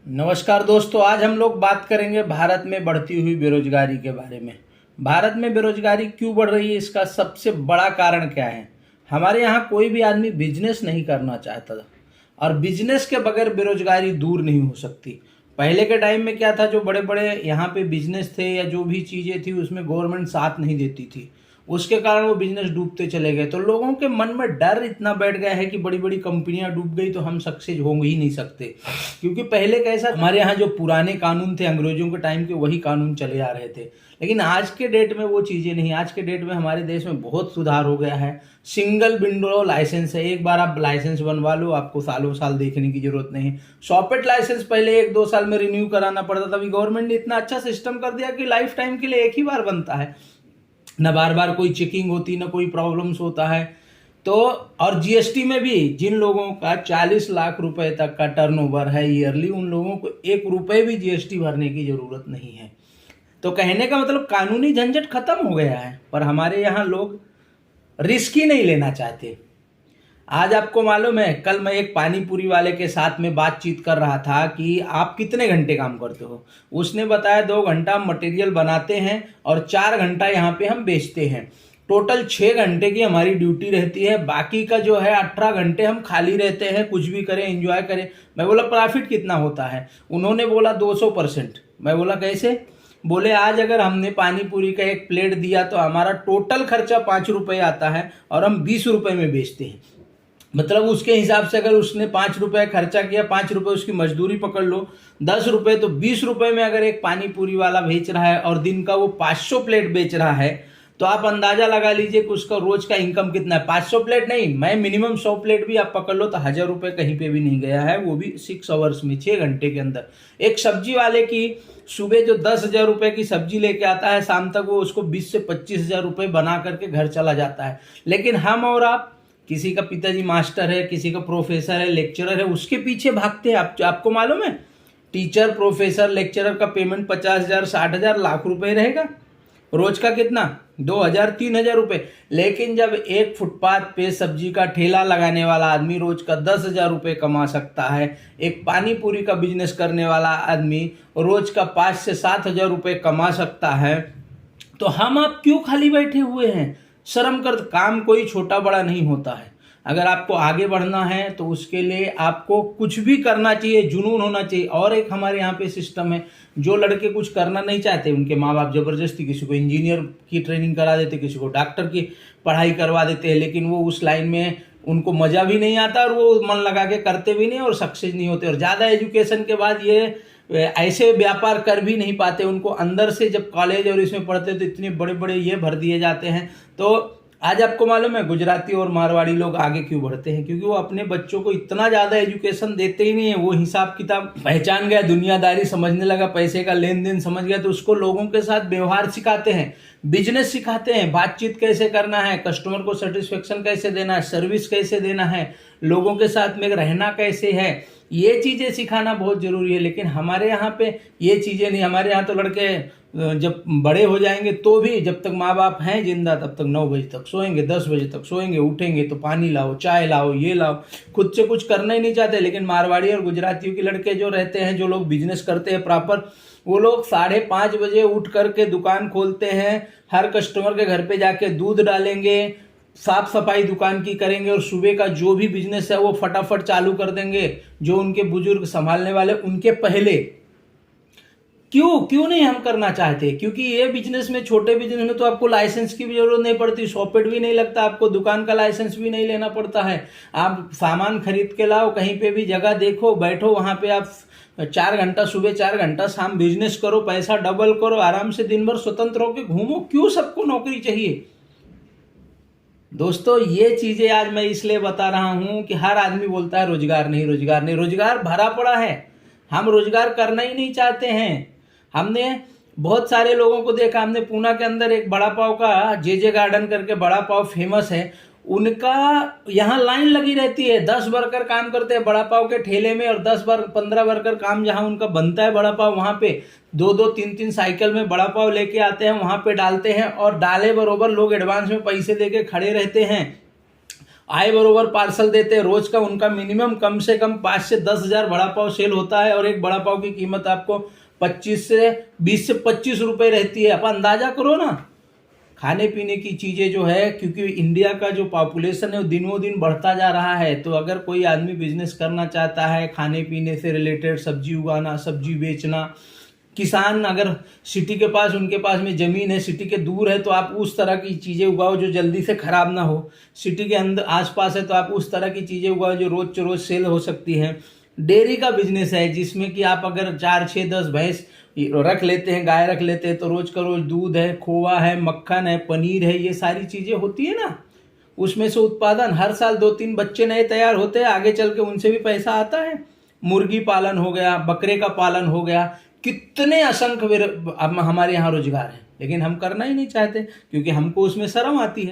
नमस्कार दोस्तों, आज हम लोग बात करेंगे भारत में बढ़ती हुई बेरोजगारी के बारे में। भारत में बेरोजगारी क्यों बढ़ रही है, इसका सबसे बड़ा कारण क्या है। हमारे यहाँ कोई भी आदमी बिजनेस नहीं करना चाहता था और बिजनेस के बगैर बेरोजगारी दूर नहीं हो सकती। पहले के टाइम में क्या था, जो बड़े बड़े यहाँ पे बिजनेस थे या जो भी चीज़ें थी उसमें गवर्नमेंट साथ नहीं देती थी, उसके कारण वो बिजनेस डूबते चले गए। तो लोगों के मन में डर इतना बैठ गया है कि बड़ी बड़ी कंपनियां डूब गई तो हम सक्सेस हो ही नहीं सकते। क्योंकि पहले कैसा, हमारे यहाँ जो पुराने कानून थे अंग्रेजों के टाइम के, वही कानून चले आ रहे थे। लेकिन आज के डेट में वो चीज़ें नहीं। आज के डेट में हमारे देश में बहुत सुधार हो गया है। सिंगल विंडो लाइसेंस है, एक बार आप लाइसेंस बनवा लो, आपको सालों साल देखने की जरूरत नहीं है। सॉकेट लाइसेंस पहले 1-2 साल में रिन्यू कराना पड़ता था, अभी गवर्नमेंट ने इतना अच्छा सिस्टम कर दिया कि लाइफ टाइम के लिए एक ही बार बनता है, न बार बार कोई चेकिंग होती, न कोई प्रॉब्लम्स होता है। तो और जीएसटी में भी जिन लोगों का 40 लाख रुपए तक का टर्नओवर है ईयरली, उन लोगों को 1 रुपए भी जीएसटी भरने की जरूरत नहीं है। तो कहने का मतलब कानूनी झंझट खत्म हो गया है, पर हमारे यहाँ लोग रिस्क ही नहीं लेना चाहते। आज आपको मालूम है, कल मैं एक पानी पूरी वाले के साथ में बातचीत कर रहा था कि आप कितने घंटे काम करते हो। उसने बताया 2 घंटा मटेरियल बनाते हैं और 4 घंटा यहाँ पे हम बेचते हैं। टोटल 6 घंटे की हमारी ड्यूटी रहती है, बाकी का जो है 18 घंटे हम खाली रहते हैं, कुछ भी करें, एंजॉय करें। मैं बोला प्रॉफिट कितना होता है, उन्होंने बोला 200%। मैं बोला कैसे, बोले आज अगर हमने पानी पूरी का एक प्लेट दिया तो हमारा टोटल खर्चा 5 रुपए आता है और हम 20 रुपए में बेचते हैं। मतलब उसके हिसाब से अगर उसने 5 रुपए खर्चा किया, 5 रुपए उसकी मजदूरी पकड़ लो, 10 रुपए, तो 20 रुपए में अगर एक पानी पूरी वाला बेच रहा है और दिन का वो 500 प्लेट बेच रहा है, तो आप अंदाजा लगा लीजिए कि उसका रोज का इनकम कितना है। 500 प्लेट नहीं, मैं मिनिमम 100 प्लेट भी आप पकड़ लो तो 1000 रुपए कहीं पे भी नहीं गया है, वो भी 6 आवर्स में, 6 घंटे के अंदर। एक सब्जी वाले की सुबह जो 10,000 रुपए की सब्जी लेके आता है, शाम तक वो उसको 20 से 25,000 रुपए बना करके घर चला जाता है। लेकिन हम और आप, किसी का पिताजी मास्टर है, किसी का प्रोफेसर है, लेक्चरर है, उसके पीछे भागते हैं। आपको मालूम है, टीचर, प्रोफेसर, लेक्चरर का पेमेंट 50,000, 60,000, लाख रुपए रहेगा। रोज का कितना, 2,000, 3,000 रुपए। लेकिन जब एक फुटपाथ पे सब्जी का ठेला लगाने वाला आदमी रोज का 10,000 रुपए कमा सकता है, एक पानी पूरी का बिजनेस करने वाला आदमी रोज का 5 से 7,000 रुपए कमा सकता है, तो हम आप क्यों खाली बैठे हुए हैं। शर्म कर, काम कोई छोटा बड़ा नहीं होता है। अगर आपको आगे बढ़ना है तो उसके लिए आपको कुछ भी करना चाहिए, जुनून होना चाहिए। और एक हमारे यहाँ पे सिस्टम है, जो लड़के कुछ करना नहीं चाहते उनके माँ बाप जबरदस्ती किसी को इंजीनियर की ट्रेनिंग करा देते, किसी को डॉक्टर की पढ़ाई करवा देते हैं, लेकिन वो उस लाइन में उनको मजा भी नहीं आता और वो मन लगा के करते भी नहीं और सक्सेस नहीं होते। और ज़्यादा एजुकेशन के बाद ये ऐसे व्यापार कर भी नहीं पाते। उनको अंदर से जब कॉलेज और इसमें पढ़ते तो इतने बड़े बड़े ये भर दिए जाते हैं। तो आज आपको मालूम है गुजराती और मारवाड़ी लोग आगे क्यों बढ़ते हैं, क्योंकि वो अपने बच्चों को इतना ज़्यादा एजुकेशन देते ही नहीं है। वो हिसाब किताब पहचान गया, दुनियादारी समझने लगा, पैसे का लेन देन समझ गया, तो उसको लोगों के साथ व्यवहार सिखाते हैं, बिजनेस सिखाते हैं, बातचीत कैसे करना है, कस्टमर को सेटिस्फेक्शन कैसे देना है, सर्विस कैसे देना है, लोगों के साथ में रहना कैसे है, ये चीज़ें सिखाना बहुत ज़रूरी है। लेकिन हमारे यहाँ पे ये चीज़ें नहीं। हमारे यहाँ तो लड़के जब बड़े हो जाएंगे तो भी जब तक माँ बाप हैं जिंदा तब तक 9 बजे तक सोएंगे, 10 बजे तक सोएंगे, उठेंगे तो पानी लाओ, चाय लाओ, ये लाओ, खुद से कुछ करना ही नहीं चाहते। लेकिन मारवाड़ी और गुजरातियों के लड़के जो रहते हैं, जो लोग बिजनेस करते हैं प्रॉपर, वो लोग 5:30 बजे उठ करके दुकान खोलते हैं, हर कस्टमर के घर पे जाके दूध डालेंगे, साफ सफाई दुकान की करेंगे और सुबह का जो भी बिजनेस है वो फटाफट चालू कर देंगे, जो उनके बुजुर्ग संभालने वाले उनके पहले। क्यों नहीं हम करना चाहते, क्योंकि ये बिजनेस में, छोटे बिजनेस में तो आपको लाइसेंस की भी जरूरत नहीं पड़ती, सॉकेट भी नहीं लगता, आपको दुकान का लाइसेंस भी नहीं लेना पड़ता है। आप सामान खरीद के लाओ, कहीं पे भी जगह देखो, बैठो, वहां पे आप 4 घंटा सुबह, 4 घंटा शाम बिजनेस करो, पैसा डबल करो, आराम से दिन भर स्वतंत्र होकर घूमो। क्यों सबको नौकरी चाहिए। दोस्तों, ये चीजें आज मैं इसलिए बता रहा हूं कि हर आदमी बोलता है रोजगार नहीं, रोजगार नहीं। रोजगार भरा पड़ा है, हम रोजगार करना ही नहीं चाहते हैं। हमने बहुत सारे लोगों को देखा, हमने पूना के अंदर एक बड़ा पाव का जे गार्डन करके बड़ा पाव फेमस है, उनका यहाँ लाइन लगी रहती है। 10 वर्कर काम करते हैं बड़ा पाव के ठेले में और 15 वर्कर काम जहाँ उनका बनता है बड़ा पाव, वहाँ पे 2-2, 3-3 साइकिल में बड़ा पाव लेके आते हैं, वहाँ पे डालते हैं और डाले बरोबर लोग एडवांस में पैसे देके खड़े रहते हैं। आए बरोबर पार्सल देते हैं। रोज का उनका मिनिमम कम से कम 5 से 10 हजार बड़ा पाव सेल होता है, और एक बड़ा पाव की कीमत आपको 20 से 25 रुपए रहती है। आप अंदाजा करो ना, खाने पीने की चीज़ें जो है, क्योंकि इंडिया का जो पॉपुलेशन है वो दिनों दिन बढ़ता जा रहा है, तो अगर कोई आदमी बिजनेस करना चाहता है खाने पीने से रिलेटेड, सब्जी उगाना, सब्जी बेचना, किसान अगर सिटी के पास, उनके पास में ज़मीन है, सिटी के दूर है, तो आप उस तरह की चीज़ें उगाओ जो जल्दी से ख़राब ना हो। सिटी के अंदर आसपास है तो आप उस तरह की चीज़ें उगाओ जो रोज़ रोज़ सेल हो सकती हैं। डेयरी का बिजनेस है जिसमें कि आप अगर 4, 6, 10 भैंस रख लेते हैं, गाय रख लेते हैं, तो रोज का रोज दूध है, खोवा है, मक्खन है, पनीर है, ये सारी चीज़ें होती है ना। उसमें से उत्पादन हर साल 2-3 बच्चे नए तैयार होते हैं, आगे चल के उनसे भी पैसा आता है। मुर्गी पालन हो गया, बकरे का पालन हो गया, कितने असंख्य हमारे यहाँ रोजगार है, लेकिन हम करना ही नहीं चाहते क्योंकि हमको उसमें शर्म आती है।